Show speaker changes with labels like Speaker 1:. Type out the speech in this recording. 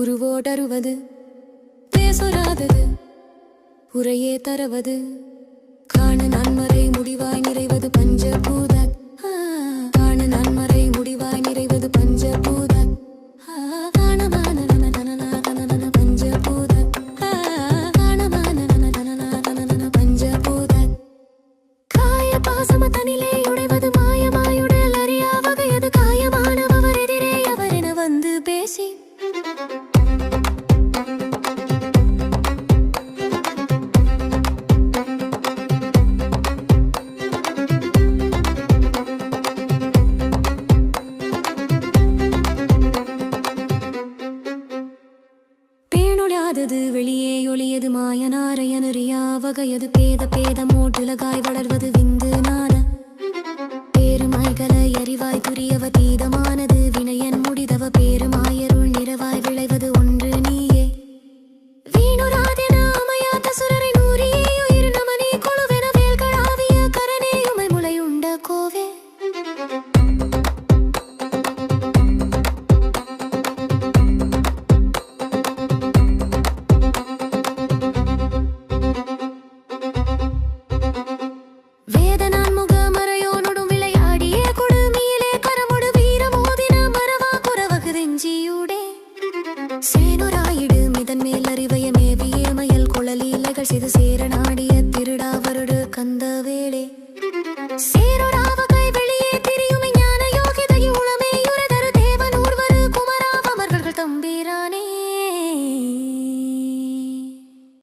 Speaker 1: உருவோடருவது பேசொராதது உரையே தரவது காண நன்மறை முடிவாய் நிறைவது பஞ்சபூத காண நன்மறை முடிவாய் நிறைவது பஞ்சபூத பஞ்சபூத காய பாசம தனிலே உடைவது மாயமாயுடல் அறியா வகையது காயமானவர் எதிரே அவரென வந்து பேசி வெளியே ஒளியது மாயனாரையனறியா வகையது பேத மூட்டுலகாய் வளர்வது விந்து நான பேருமாய்களை அறிவாய் புரியவ தீதமானது வினயன் முடிதவ பேருமாயருள் நிறவாய் விளைவது ஒன்று நீயே வீணுராதென அமையாத சுரரை நூறியே உயிர் நமனே கொழுவென வேல்களாவிய கரனே உமை முளையுண்ட கோவே சேனுராயிடு மிதன் மேல் அறிவைய மேவியே மயல் குழலீலைகள் செய்து சேர நாடிய திருடா வருடு கந்த வேளே சேருரா